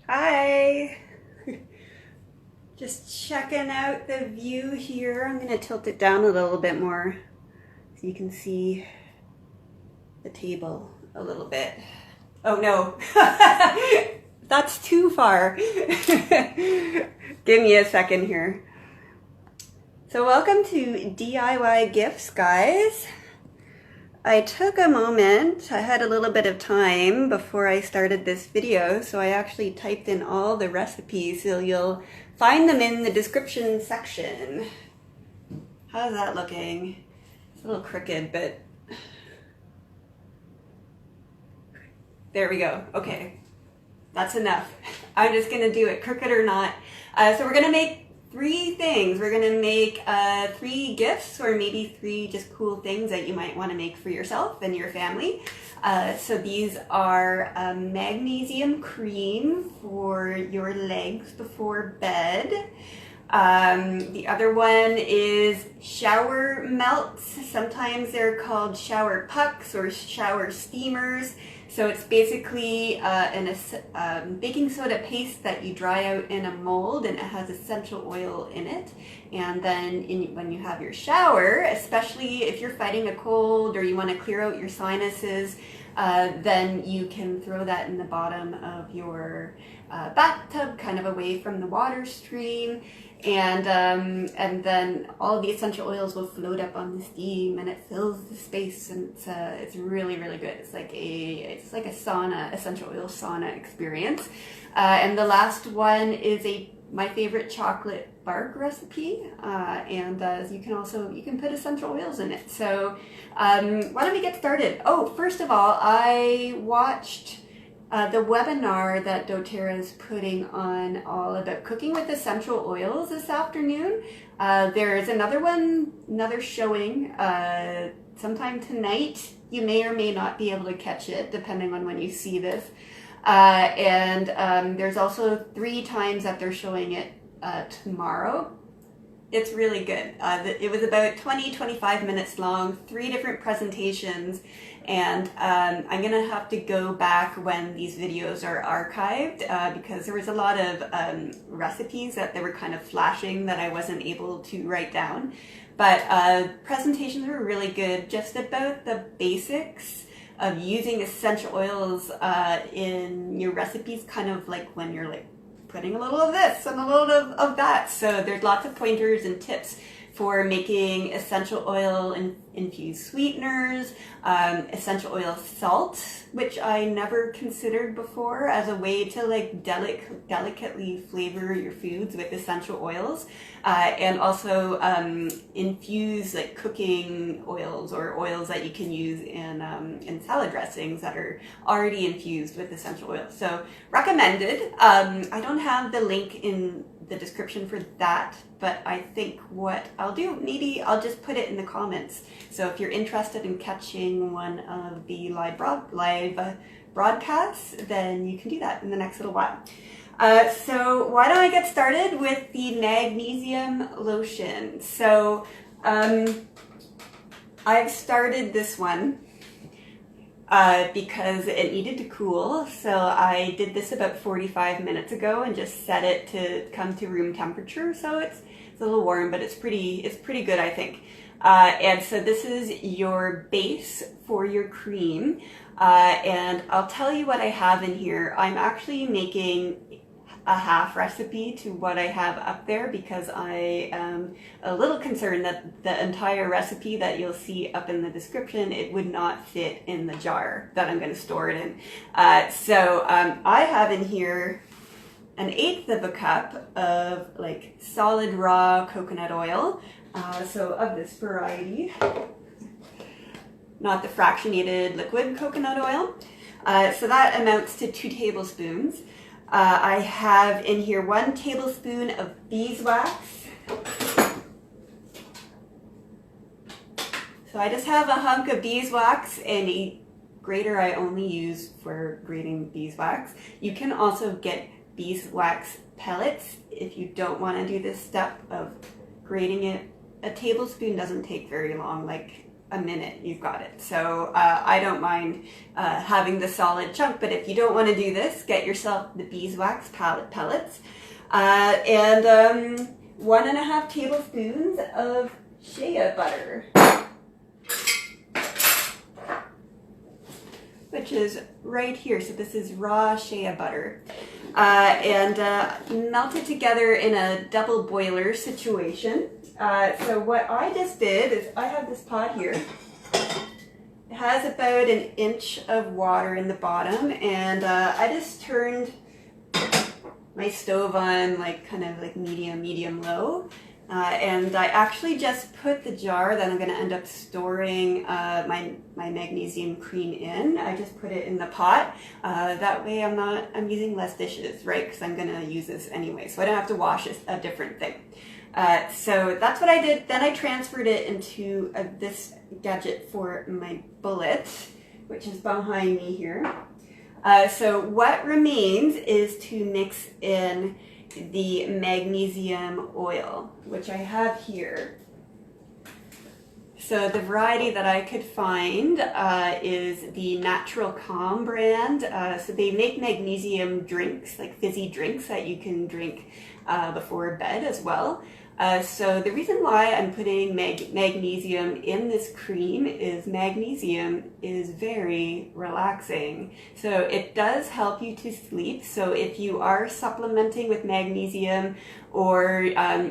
Hi! Just checking out the view here. I'm going to tilt it down a little bit more so you can see the table a little bit. Oh no, that's too far. Give me a second here. So welcome to DIY Gifts, guys. I took a moment, I had a little bit of time before I started this video, so I actually typed in all the recipes, so you'll find them in the description section. How's that looking? It's a little crooked, but there we go. Okay, that's enough. I'm just gonna do it, crooked or not. So we're gonna make 3 things. We're gonna make 3 gifts, or maybe 3 just cool things that you might want to make for yourself and your family. So these are magnesium cream for your legs before bed. The other one is shower melts. Sometimes they're called shower pucks or shower steamers. So it's basically baking soda paste that you dry out in a mold, and it has essential oil in it. And then when you have your shower, especially if you're fighting a cold or you want to clear out your sinuses, then you can throw that in the bottom of your bathtub, kind of away from the water stream. And then all the essential oils will float up on the steam, and it fills the space, and it's really, really good. It's like a sauna, essential oil sauna experience. And the last one is my favorite chocolate bark recipe, and you can put essential oils in it. So why don't we get started? Oh, first of all, I watched the webinar that doTERRA is putting on all about cooking with essential oils this afternoon. There's another showing sometime tonight. You may or may not be able to catch it depending on when you see this. And there's also 3 times that they're showing it tomorrow. It's really good. It was about 20-25 minutes long, 3 different presentations, and I'm gonna have to go back when these videos are archived because there was a lot of recipes that they were kind of flashing that I wasn't able to write down. But presentations were really good, just about the basics of using essential oils in your recipes, kind of like when you're like putting a little of this and a little of that. So there's lots of pointers and tips for making essential oil infused sweeteners, essential oil salt, which I never considered before as a way to like delicately flavor your foods with essential oils, and also infuse like cooking oils or oils that you can use in salad dressings that are already infused with essential oils. So recommended. I don't have the link in the description for that, but I think what I'll do, maybe I'll just put it in the comments. So if you're interested in catching one of the live broadcasts, then you can do that in the next little while. So why don't I get started with the magnesium lotion? So I've started this one because it needed to cool. So I did this about 45 minutes ago and just set it to come to room temperature. So it's a little warm, but it's pretty good, I think. And so this is your base for your cream. And I'll tell you what I have in here. I'm actually making a half recipe to what I have up there because I am a little concerned that the entire recipe that you'll see up in the description, it would not fit in the jar that I'm going to store it in. So I have in here 1/8 of a cup of like solid raw coconut oil. So of this variety, not the fractionated liquid coconut oil. So that amounts to 2 tablespoons. I have in here 1 tablespoon of beeswax. So I just have a hunk of beeswax, and a grater I only use for grating beeswax. You can also get beeswax pellets if you don't want to do this step of grating it. A tablespoon doesn't take very long, like a minute you've got it. So I don't mind having the solid chunk, but if you don't want to do this, get yourself the beeswax pellets and 1.5 tablespoons of Shea butter, which is right here. So this is raw Shea butter. And melt it together in a double boiler situation. So what I just did is I have this pot here. It has about 1 inch of water in the bottom, and I just turned my stove on like kind of like medium low. And I actually just put the jar that I'm going to end up storing my magnesium cream in. I just put it in the pot. That way I'm using less dishes, right? Because I'm going to use this anyway. So I don't have to wash a different thing. So that's what I did. Then I transferred it into this gadget for my bullet, which is behind me here. So what remains is to mix in the magnesium oil, which I have here. So the variety that I could find is the Natural Calm brand. So they make magnesium drinks, like fizzy drinks that you can drink before bed as well. So the reason why I'm putting magnesium in this cream is magnesium is very relaxing. So it does help you to sleep. So if you are supplementing with magnesium or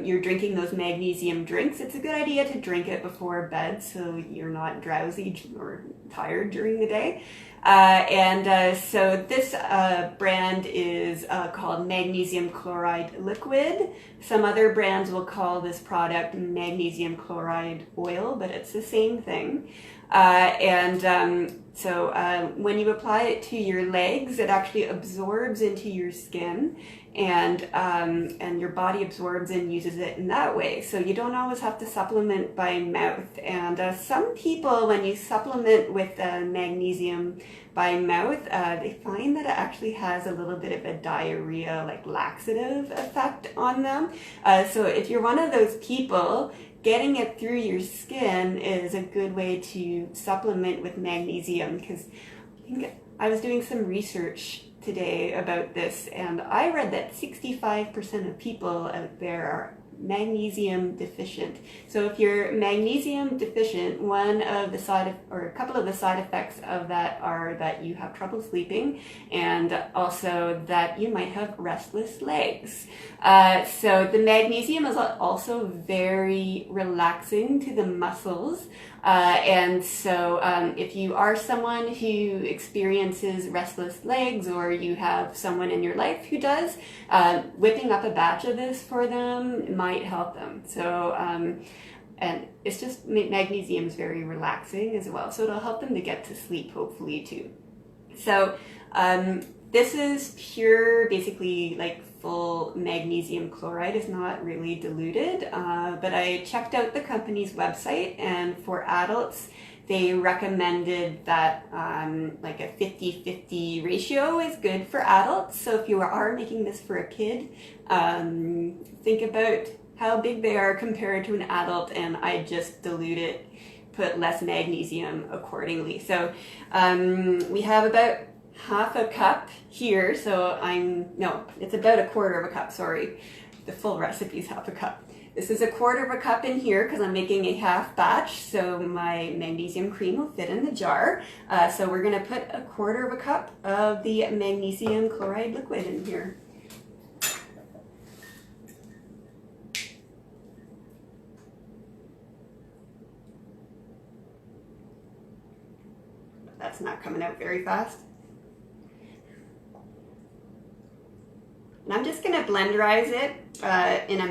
you're drinking those magnesium drinks, it's a good idea to drink it before bed so you're not drowsy or tired during the day. So this brand is called Magnesium Chloride Liquid. Some other brands will call this product Magnesium Chloride Oil, but it's the same thing. So when you apply it to your legs, it actually absorbs into your skin, and your body absorbs and uses it in that way. So you don't always have to supplement by mouth. And some people, when you supplement with magnesium by mouth, they find that it actually has a little bit of a diarrhea, like laxative effect on them. So if you're one of those people, getting it through your skin is a good way to supplement with magnesium, because I think I was doing some research today about this, and I read that 65% of people out there are magnesium deficient. So if you're magnesium deficient, a couple of the side effects of that are that you have trouble sleeping, and also that you might have restless legs. So the magnesium is also very relaxing to the muscles. If you are someone who experiences restless legs, or you have someone in your life who does, whipping up a batch of this for them might help them. So, and it's just, magnesium is very relaxing as well. So it'll help them to get to sleep, hopefully, too. So this is pure, basically like full magnesium chloride. Is not really diluted, but I checked out the company's website, and for adults they recommended that like a 50-50 ratio is good for adults. So if you are making this for a kid, think about how big they are compared to an adult, and I just dilute it, put less magnesium accordingly. So we have about half a cup here, so it's about 1/4 cup, sorry. The full recipe is half a cup. This is 1/4 cup in here because I'm making a half batch, so my magnesium cream will fit in the jar. So we're going to put 1/4 cup of the magnesium chloride liquid in here. That's not coming out very fast. And I'm just going to blenderize it in a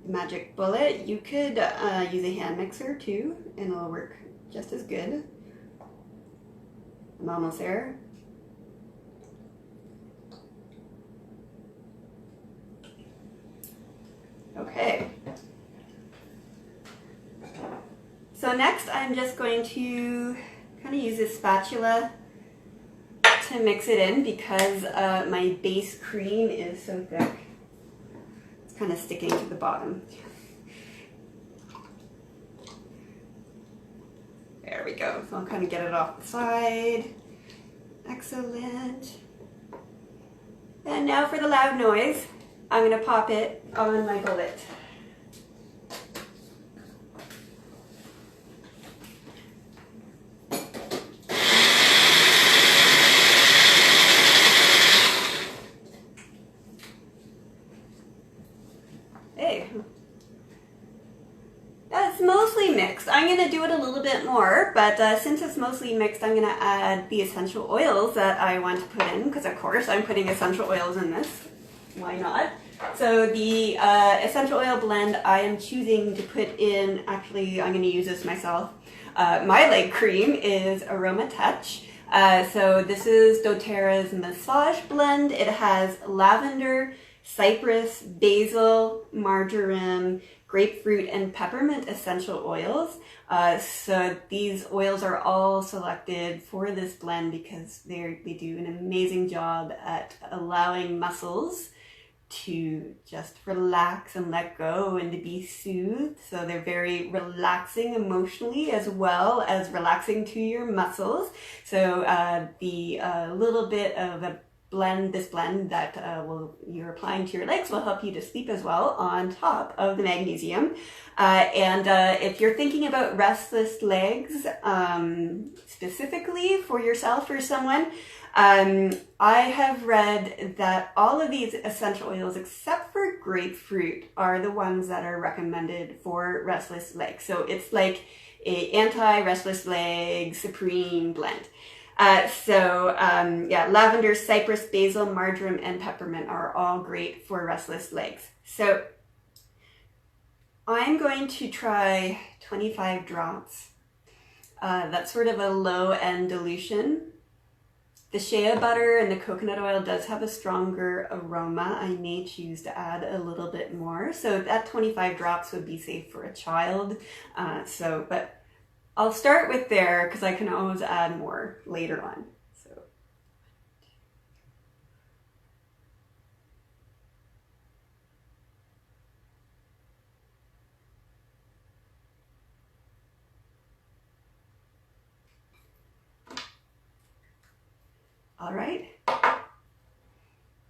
magic bullet. You could use a hand mixer too, and it'll work just as good. I'm almost there. Okay. So next I'm just going to kind of use this spatula to mix it in, because my base cream is so thick. It's kind of sticking to the bottom. There we go. So I'll kind of get it off the side. Excellent. And now for the loud noise, I'm going to pop it on my bullet. Hey. It's mostly mixed. I'm going to do it a little bit more, but since it's mostly mixed, I'm going to add the essential oils that I want to put in, because of course I'm putting essential oils in this. Why not? So the essential oil blend I am choosing to put in, actually I'm going to use this myself. My leg cream is Aroma Touch. So this is doTERRA's Massage Blend. It has lavender, cypress, basil, marjoram, grapefruit, and peppermint essential oils. So these oils are all selected for this blend because they do an amazing job at allowing muscles to just relax and let go and to be soothed. So they're very relaxing emotionally as well as relaxing to your muscles. So the little bit of a this blend that you're applying to your legs will help you to sleep as well on top of the magnesium. And if you're thinking about restless legs specifically for yourself or someone, I have read that all of these essential oils except for grapefruit are the ones that are recommended for restless legs. So it's like a anti-restless leg supreme blend. Yeah, lavender, cypress, basil, marjoram, and peppermint are all great for restless legs. So I'm going to try 25 drops. That's sort of a low-end dilution. The shea butter and the coconut oil does have a stronger aroma. I may choose to add a little bit more. So that 25 drops would be safe for a child. But I'll start with there because I can always add more later on. So. All right.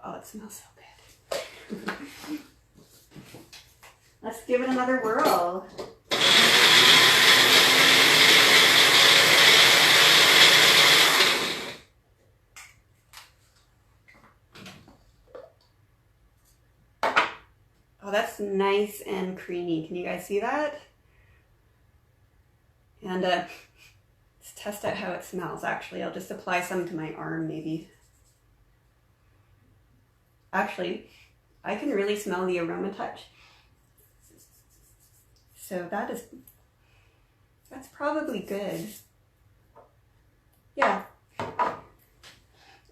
Oh, it smells so good. Let's give it another whirl. Oh, that's nice and creamy. Can you guys see that? And let's test out how it smells. Actually, I'll just apply some to my arm maybe. Actually, I can really smell the Aroma Touch. So that's probably good. Yeah.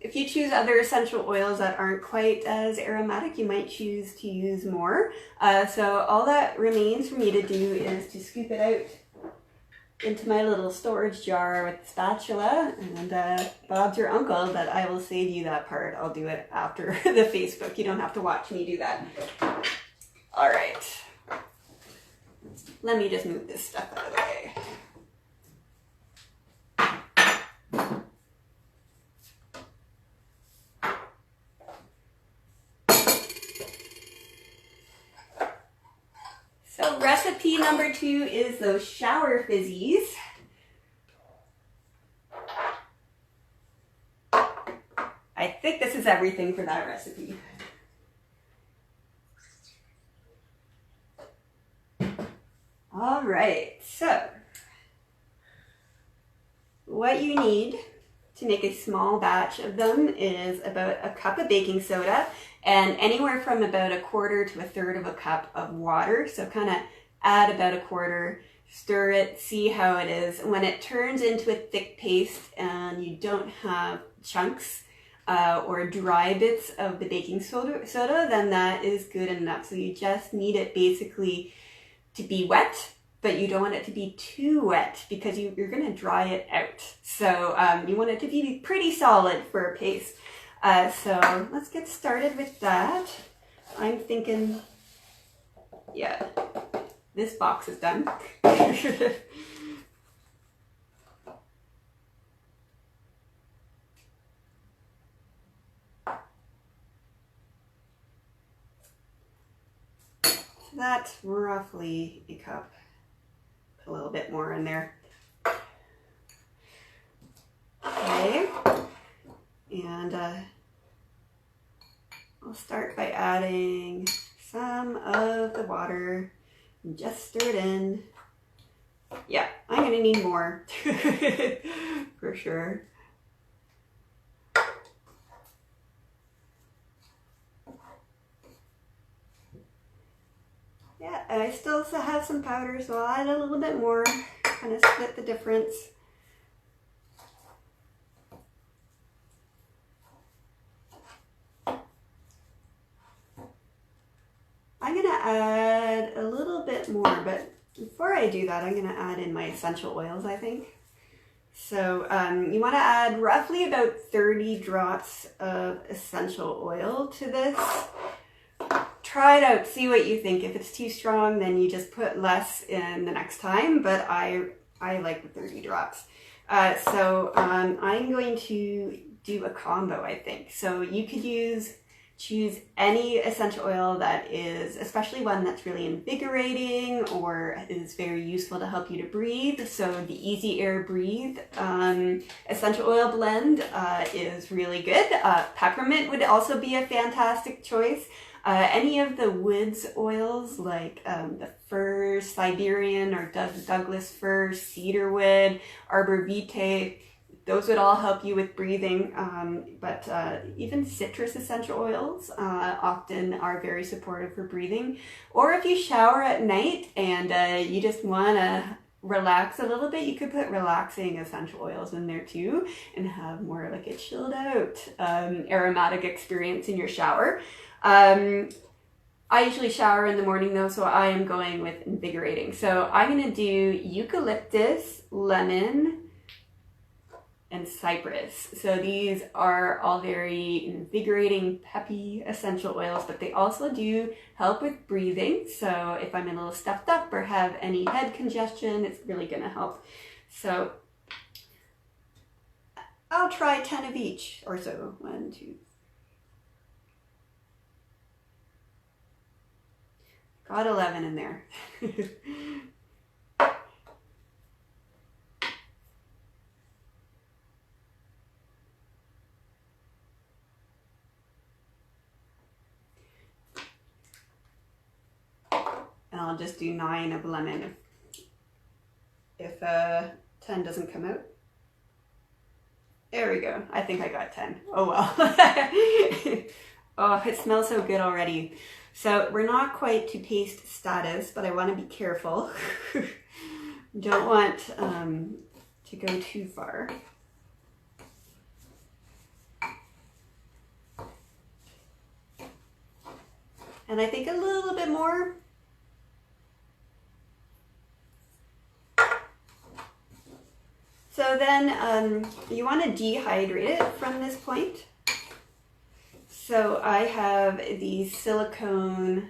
If you choose other essential oils that aren't quite as aromatic, you might choose to use more. So all that remains for me to do is to scoop it out into my little storage jar with the spatula, and Bob's your uncle, but I will save you that part. I'll do it after the Facebook. You don't have to watch me do that. All right. Let me just move this stuff out of the way. So recipe number 2 is those shower fizzies. I think this is everything for that recipe. All right, so what you need to make a small batch of them is about a cup of baking soda and anywhere from about 1/4 to 1/3 of a cup of water. So kind of add about 1/4, stir it, see how it is. When it turns into a thick paste and you don't have chunks or dry bits of the baking soda, then that is good enough. So you just need it basically to be wet, but you don't want it to be too wet because you're going to dry it out. So you want it to be pretty solid for a paste. So let's get started with that. I'm thinking, yeah, this box is done. So that's roughly a cup. Put a little bit more in there. Okay, and I'll start by adding some of the water and just stir it in. Yeah, I'm gonna need more for sure. Yeah, I still have some powder, so I'll add a little bit more, kind of split the difference. I'm gonna add a little bit more, but before I do that, I'm gonna add in my essential oils, I think. So you wanna add roughly about 30 drops of essential oil to this. Try it out, see what you think. If it's too strong, then you just put less in the next time, but I like the 30 drops. So I'm going to do a combo, I think. So you could choose any essential oil that is, especially one that's really invigorating or is very useful to help you to breathe. So the Easy Air Breathe essential oil blend is really good. Peppermint would also be a fantastic choice. Any of the woods oils like the fir, Siberian or Douglas fir, cedarwood, arbor vitae, those would all help you with breathing, but even citrus essential oils often are very supportive for breathing. Or if you shower at night and you just want to relax a little bit, you could put relaxing essential oils in there too and have more like a chilled out aromatic experience in your shower. I usually shower in the morning though, so I am going with invigorating. So I'm going to do eucalyptus, lemon, and cypress. So these are all very invigorating, peppy essential oils, but they also do help with breathing. So if I'm a little stuffed up or have any head congestion, it's really going to help. So I'll try 10 of each or so. 1, 2. Got 11 in there. And I'll just do 9 of lemon if 10 doesn't come out. There we go. I think I got 10. Oh well. Oh, it smells so good already. So we're not quite to paste status, but I want to be careful. Don't want to go too far. And I think a little bit more. So then you want to dehydrate it from this point. So I have these silicone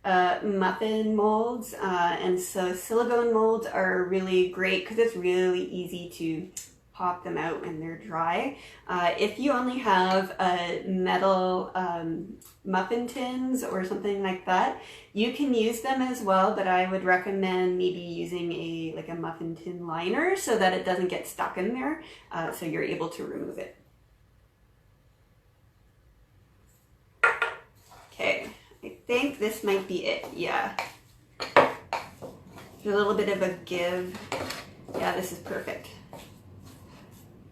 muffin molds, and so silicone molds are really great because it's really easy to pop them out when they're dry. If you only have metal muffin tins or something like that, you can use them as well, but I would recommend maybe using a muffin tin liner so that it doesn't get stuck in there, so you're able to remove it. Okay, I think this might be it. Yeah. A little bit of a give. Yeah, this is perfect.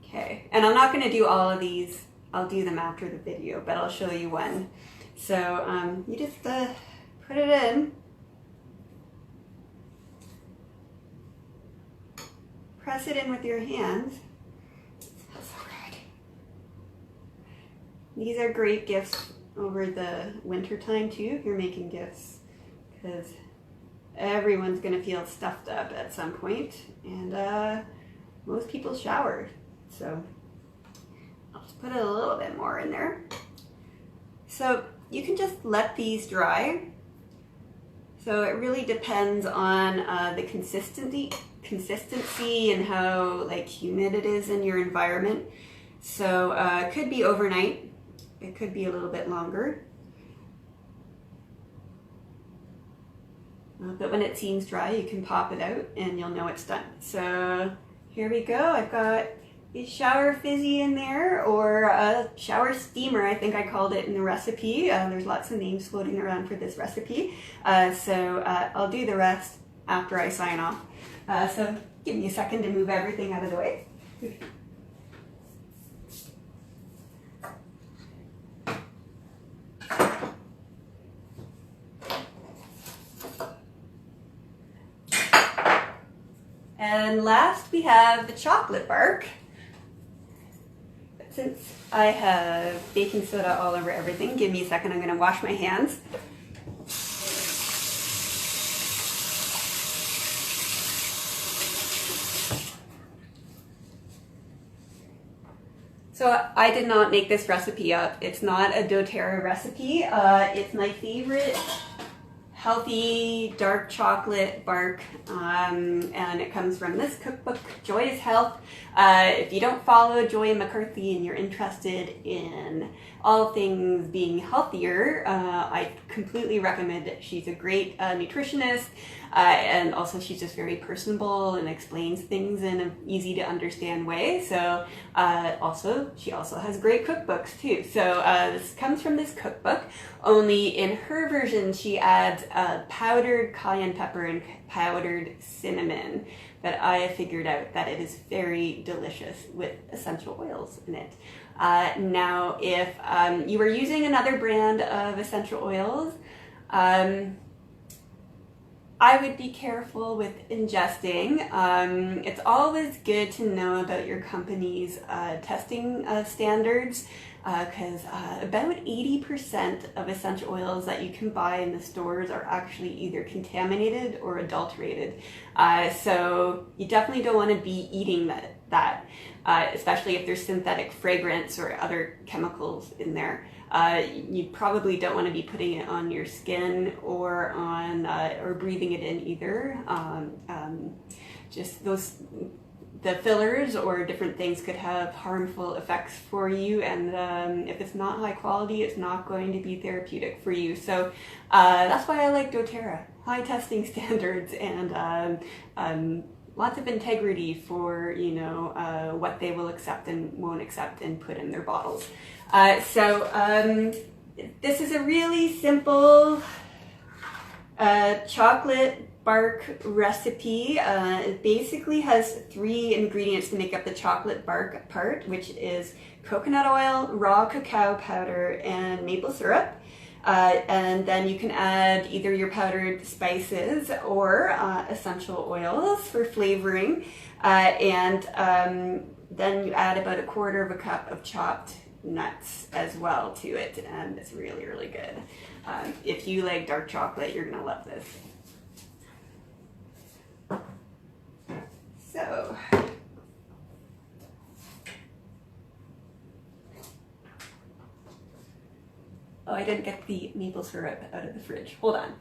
Okay, and I'm not going to do all of these. I'll do them after the video, but I'll show you one. So you just put it in. Press it in with your hands. It smells so good. These are great gifts over the winter time too, if you're making gifts, because everyone's going to feel stuffed up at some point, and most people shower. So I'll just put a little bit more in there. So you can just let these dry. So it really depends on the consistency and how humid it is in your environment. So it could be overnight. It could be a little bit longer. But when it seems dry, you can pop it out and you'll know it's done. So here we go. I've got a shower fizzy in there, or a shower steamer, I think I called it in the recipe. There's lots of names floating around for this recipe. So I'll do the rest after I sign off. So give me a second to move everything out of the way. And last we have the chocolate bark. Since I have baking soda all over everything, give me a second, I'm going to wash my hands. So I did not make this recipe up. It's not a doTERRA recipe. It's my favorite healthy dark chocolate bark, and it comes from this cookbook, Joy is Health. If you don't follow Joy McCarthy and you're interested in all things being healthier, I completely recommend it. She's a great nutritionist, and also she's just very personable and explains things in an easy to understand way. So she also has great cookbooks too. So this comes from this cookbook, only in her version she adds powdered cayenne pepper and powdered cinnamon, but I figured out that it is very delicious with essential oils in it. Now, if you were using another brand of essential oils, I would be careful with ingesting. It's always good to know about your company's testing standards, because about 80% of essential oils that you can buy in the stores are actually either contaminated or adulterated. So you definitely don't want to be eating that, especially if there's synthetic fragrance or other chemicals in there. You probably don't want to be putting it on your skin or on or breathing it in either. Just the fillers or different things could have harmful effects for you, and if it's not high quality, it's not going to be therapeutic for you. So that's why I like doTERRA. High testing standards and lots of integrity for what they will accept and won't accept and put in their bottles. So this is a really simple chocolate bark recipe. It basically has 3 ingredients to make up the chocolate bark part, which is coconut oil, raw cacao powder, and maple syrup. And then you can add either your powdered spices or essential oils for flavoring. And then you add about 1/4 cup of chopped nuts as well to it, and it's really, really good. If you like dark chocolate, you're gonna love this. So, oh, I didn't get the maple syrup out of the fridge. Hold on.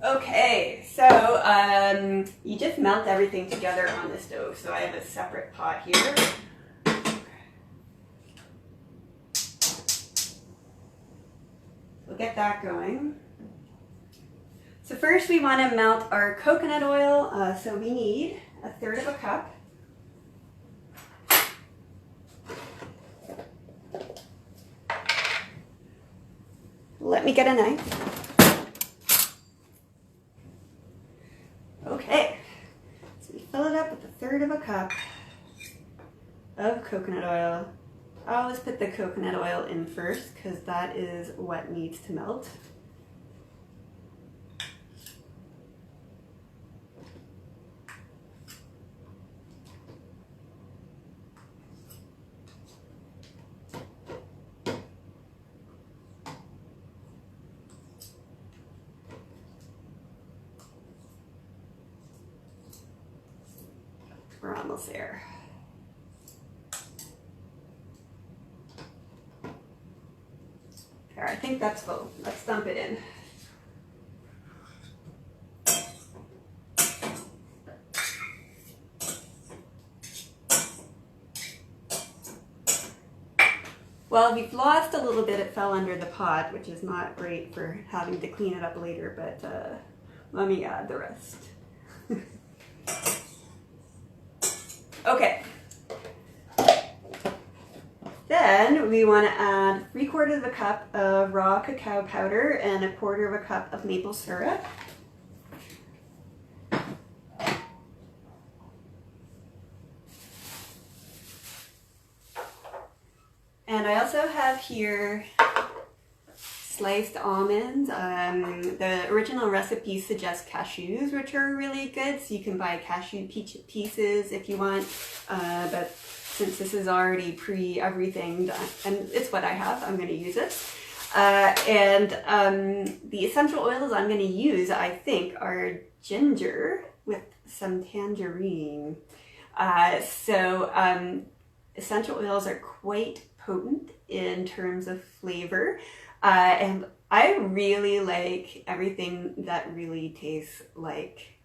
Okay, so you just melt everything together on the stove. So I have a separate pot here. We'll get that going. So first we want to melt our coconut oil. So we need 1/3 cup. Let me get a knife. Okay, so we fill it up with 1/3 cup of coconut oil. I always put the coconut oil in first because that is what needs to melt. We're almost there. There, I think that's full. Let's dump it in. Well, we've lost a little bit. It fell under the pot, which is not great for having to clean it up later, but let me add the rest. Okay. Then we want to add 3/4 of a cup of raw cacao powder and 1/4 of a cup of maple syrup. And I also have here sliced almonds. The original recipe suggests cashews, which are really good. So you can buy cashew pieces if you want, but since this is already pre-everything, and it's what I have, I'm going to use it. The essential oils I'm going to use, I think, are ginger with some tangerine. Essential oils are quite potent in terms of flavor, and I really like everything that really tastes like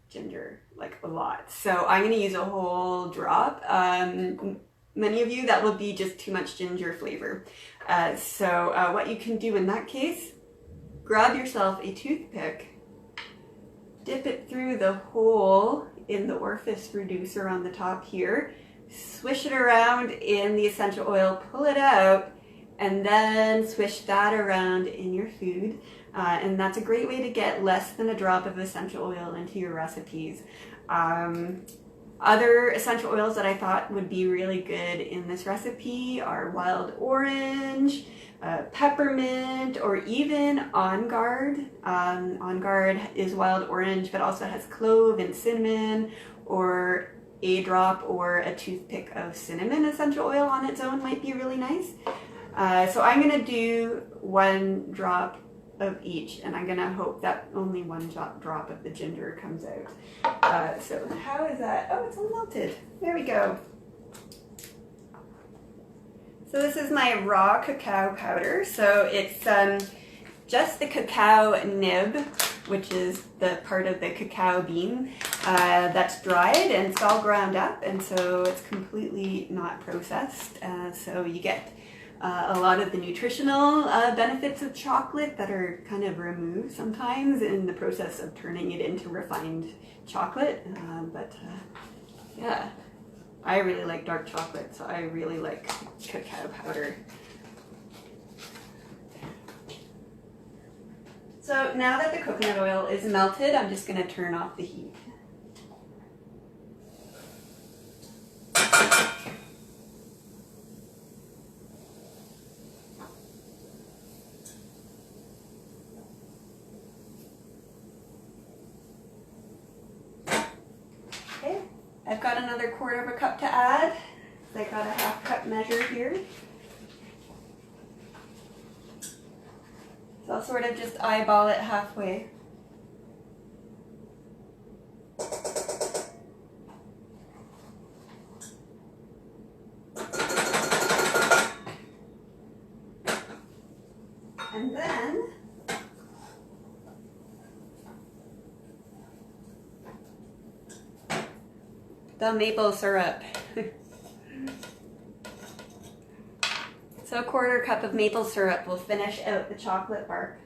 ginger, like a lot. So I'm going to use a whole drop. Many of you, that will be just too much ginger flavor. What you can do in that case, grab yourself a toothpick, dip it through the hole in the orifice reducer on the top here, swish it around in the essential oil, pull it out, and then swish that around in your food. And that's a great way to get less than a drop of essential oil into your recipes. Other essential oils that I thought would be really good in this recipe are wild orange, peppermint, or even On Guard. On Guard is wild orange, but also has clove and cinnamon, or a drop or a toothpick of cinnamon essential oil on its own might be really nice. So I'm going to do 1 drop of each, and I'm going to hope that only 1 drop of the ginger comes out. So how is that? Oh, it's all melted. There we go. So this is my raw cacao powder. So it's just the cacao nib, which is the part of the cacao bean that's dried, and it's all ground up, and so it's completely not processed. So you get a lot of the nutritional benefits of chocolate that are kind of removed sometimes in the process of turning it into refined chocolate. Yeah, I really like dark chocolate, so I really like cacao powder. So now that the coconut oil is melted, I'm just going to turn off the heat. Okay, I've got another 1/4 of a cup to add. I got a 1/2 cup measure here. So I'll sort of just eyeball it halfway. And then the maple syrup. So 1/4 cup of maple syrup will finish out the chocolate bark.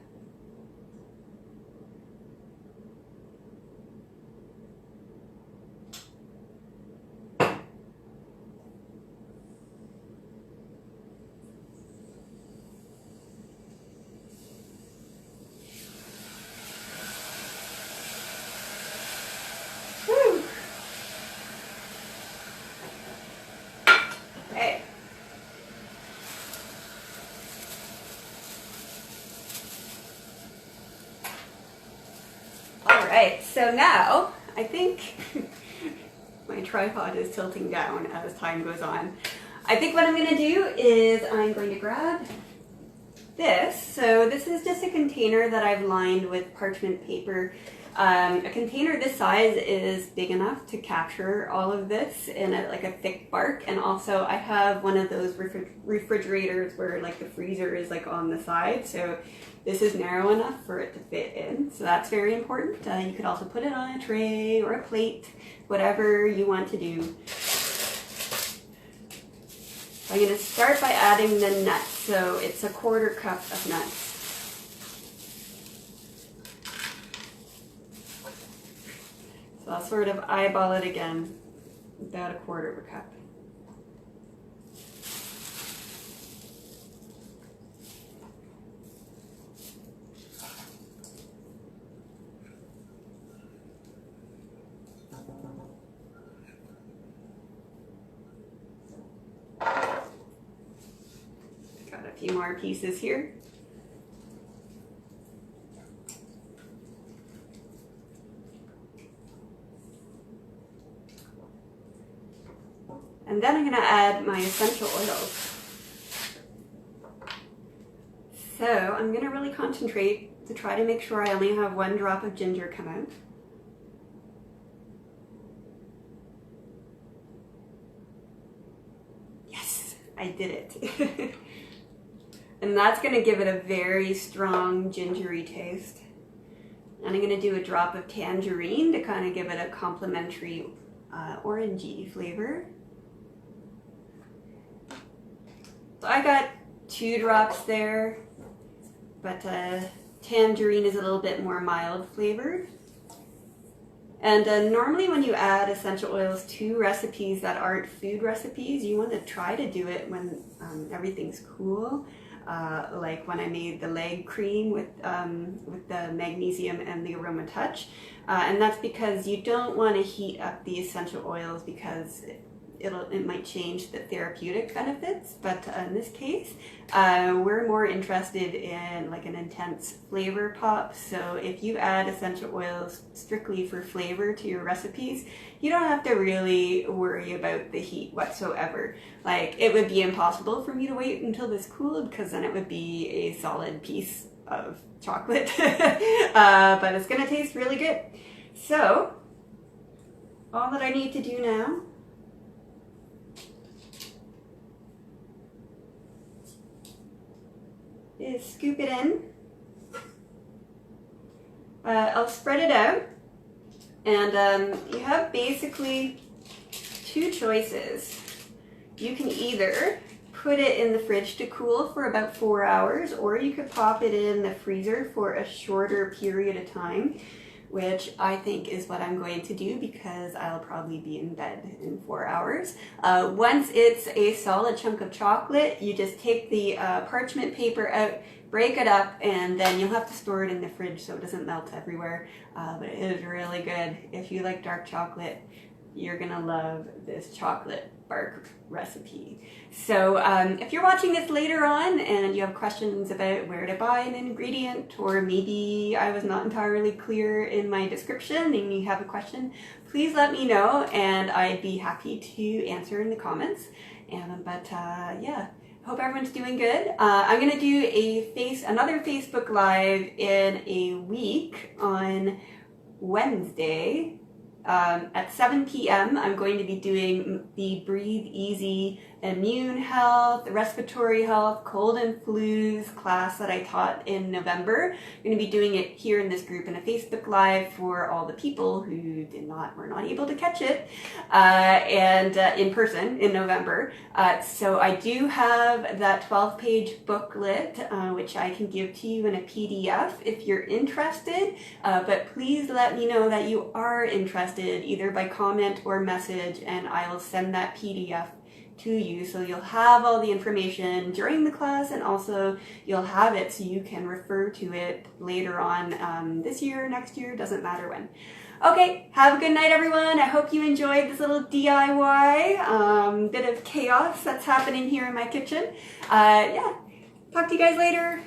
Woo! Okay. Alright, so now I think my tripod is tilting down as time goes on. I think what I'm going to do is I'm going to grab this. So this is just a container that I've lined with parchment paper. A container this size is big enough to capture all of this in like a thick bark, and also I have one of those refrigerators where like the freezer is like on the side, so this is narrow enough for it to fit in, so that's very important. You could also put it on a tray or a plate, whatever you want to do. I'm going to start by adding the nuts. So it's a 1/4 cup of nuts. So I'll sort of eyeball it again, about a 1/4 cup. Got a few more pieces here. And then I'm going to add my essential oils. So I'm going to really concentrate to try to make sure I only have 1 drop of ginger come out. Yes, I did it. And that's going to give it a very strong gingery taste. And I'm going to do a drop of tangerine to kind of give it a complementary orangey flavor. So I got 2 drops there, but tangerine is a little bit more mild flavored. And normally when you add essential oils to recipes that aren't food recipes, you want to try to do it when everything's cool. Like when I made the leg cream with the magnesium and the aroma touch. And that's because you don't want to heat up the essential oils because it might change the therapeutic benefits, but in this case we're more interested in like an intense flavor pop. So if you add essential oils strictly for flavor to your recipes, you don't have to really worry about the heat whatsoever. Like, it would be impossible for me to wait until this cooled because then it would be a solid piece of chocolate. But it's gonna taste really good. So all that I need to do now is scoop it in. I'll spread it out, and you have basically 2 choices. You can either put it in the fridge to cool for about 4 hours, or you could pop it in the freezer for a shorter period of time, which I think is what I'm going to do because I'll probably be in bed in 4 hours. Once it's a solid chunk of chocolate, you just take the parchment paper out, break it up, and then you'll have to store it in the fridge so it doesn't melt everywhere. But it is really good. If you like dark chocolate, you're gonna love this chocolate bark recipe. So if you're watching this later on and you have questions about where to buy an ingredient, or maybe I was not entirely clear in my description and you have a question, please let me know and I'd be happy to answer in the comments. Yeah, hope everyone's doing good. I'm gonna do another Facebook Live in a week on Wednesday. At 7 p.m. I'm going to be doing the Breathe Easy Immune Health, Respiratory Health, Cold and Flus class that I taught in November. I'm going to be doing it here in this group in a Facebook Live for all the people who were not able to catch it, and in person in November. So I do have that 12-page booklet, which I can give to you in a PDF if you're interested, but please let me know that you are interested either by comment or message, and I will send that PDF to you, so you'll have all the information during the class, and also you'll have it so you can refer to it later on, this year, next year, doesn't matter when. Okay, have a good night everyone. I hope you enjoyed this little DIY, bit of chaos that's happening here in my kitchen. Yeah, talk to you guys later.